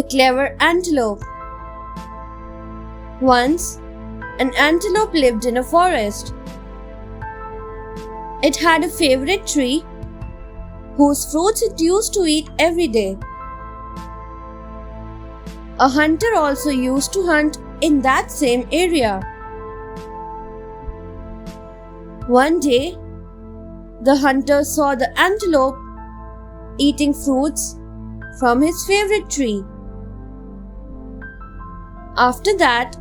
The Clever Antelope. Once, an antelope lived in a forest. It had a favorite tree whose fruits it used to eat every day. A hunter also used to hunt in that same area. One day, the hunter saw the antelope eating fruits from his favorite tree. After that,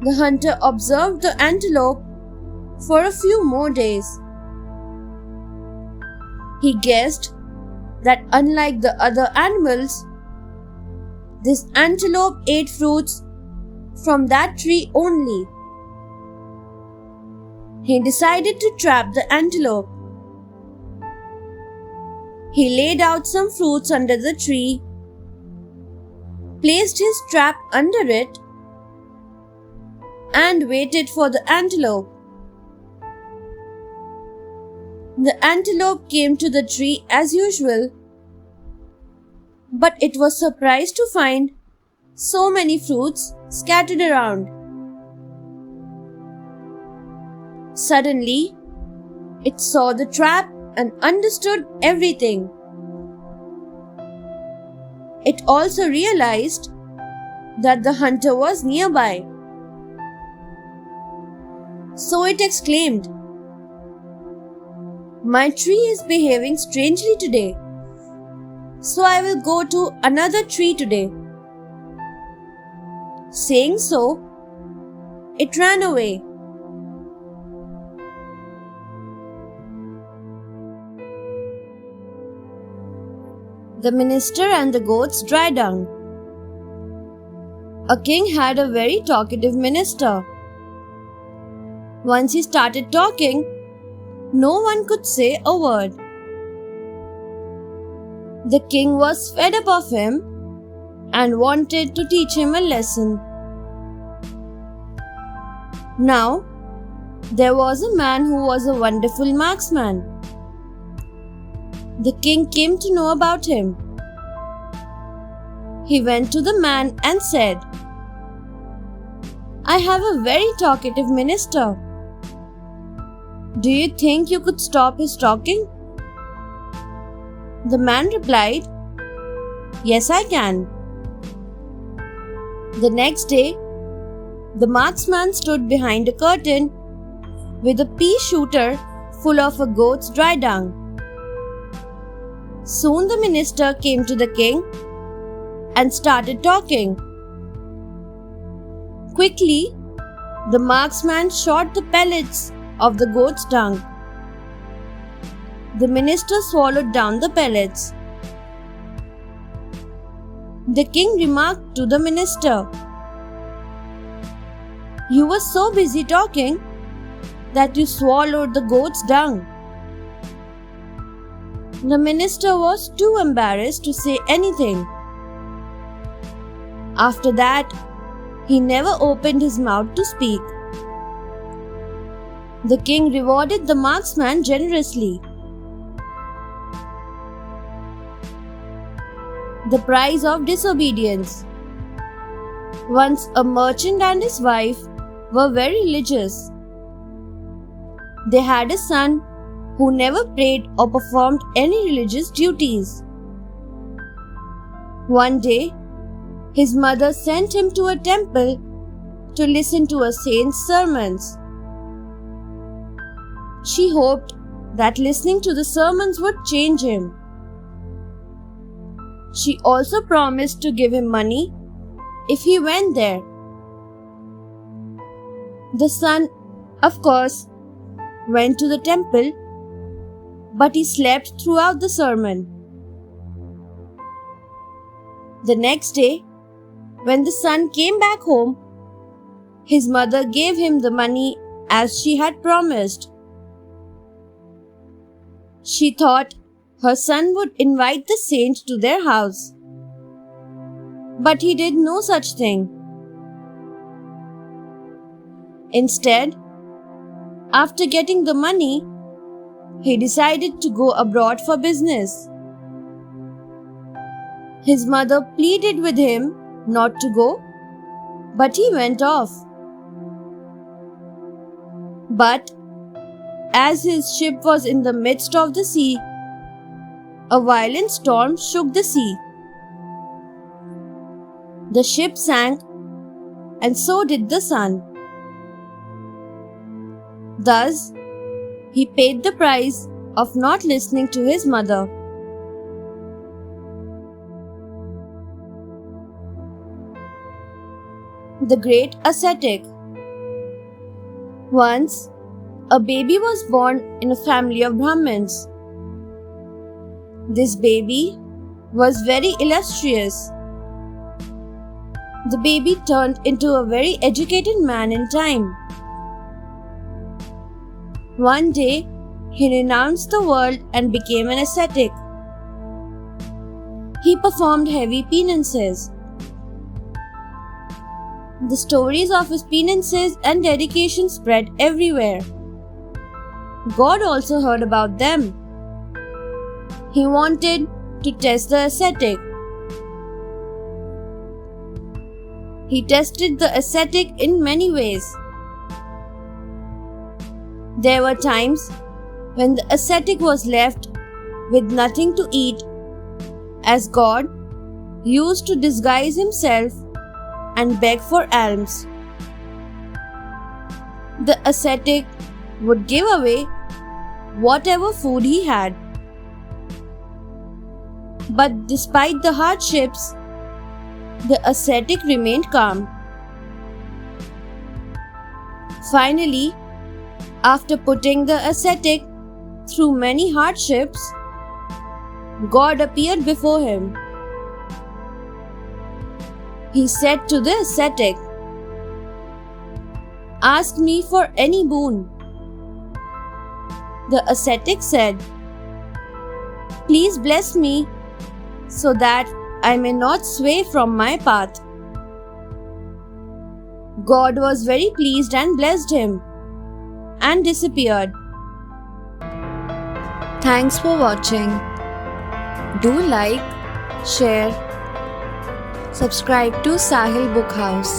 the hunter observed the antelope for a few more days. He guessed that unlike the other animals, this antelope ate fruits from that tree only. He decided to trap the antelope. He laid out some fruits under the tree, placed his trap under it, and waited for the antelope. The antelope came to the tree as usual, but it was surprised to find so many fruits scattered around. Suddenly, it saw the trap and understood everything. It also realized that the hunter was nearby. So it exclaimed, "My tree is behaving strangely today, so I will go to another tree today." Saying so, it ran away. The Minister and the Goat's Dry Dung. A king had a very talkative minister. Once he started talking, no one could say a word. The king was fed up of him and wanted to teach him a lesson. Now, there was a man who was a wonderful marksman. The king came to know about him. He went to the man and said, "I have a very talkative minister. Do you think you could stop his talking?" The man replied, "Yes, I can." The next day, the marksman stood behind a curtain with a pea shooter full of a goat's dry dung. Soon the minister came to the king and started talking. Quickly, the marksman shot the pellets of the goat's dung. The minister swallowed down the pellets. The king remarked to the minister, "You were so busy talking that you swallowed the goat's dung." The minister was too embarrassed to say anything. After that, he never opened his mouth to speak. The king rewarded the marksman generously. The price of disobedience. Once a merchant and his wife were very religious. They had a son who never prayed or performed any religious duties. One day, his mother sent him to a temple to listen to a saint's sermons. She hoped that listening to the sermons would change him. She also promised to give him money if he went there. The son, of course, went to the temple, but he slept throughout the sermon. The next day, when the son came back home, his mother gave him the money as she had promised. She thought her son would invite the saint to their house, but he did no such thing. Instead, after getting the money, he decided to go abroad for business. His mother pleaded with him not to go, but he went off. But as his ship was in the midst of the sea, a violent storm shook the sea. The ship sank, and so did the sun. Thus, he paid the price of not listening to his mother. The Great Ascetic. Once, a baby was born in a family of Brahmins. This baby was very illustrious. The baby turned into a very educated man in time. One day, he renounced the world and became an ascetic. He performed heavy penances. The stories of his penances and dedication spread everywhere. God also heard about them. He wanted to test the ascetic. He tested the ascetic in many ways. There were times when the ascetic was left with nothing to eat, as God used to disguise himself and beg for alms. The ascetic would give away whatever food he had. But despite the hardships, the ascetic remained calm. Finally, after putting the ascetic through many hardships, God appeared before him. He said to the ascetic, "Ask me for any boon." The ascetic said, "Please bless me so that I may not sway from my path." God was very pleased and blessed him and disappeared. Thanks for watching. Do like, share, subscribe to Sahil Book House.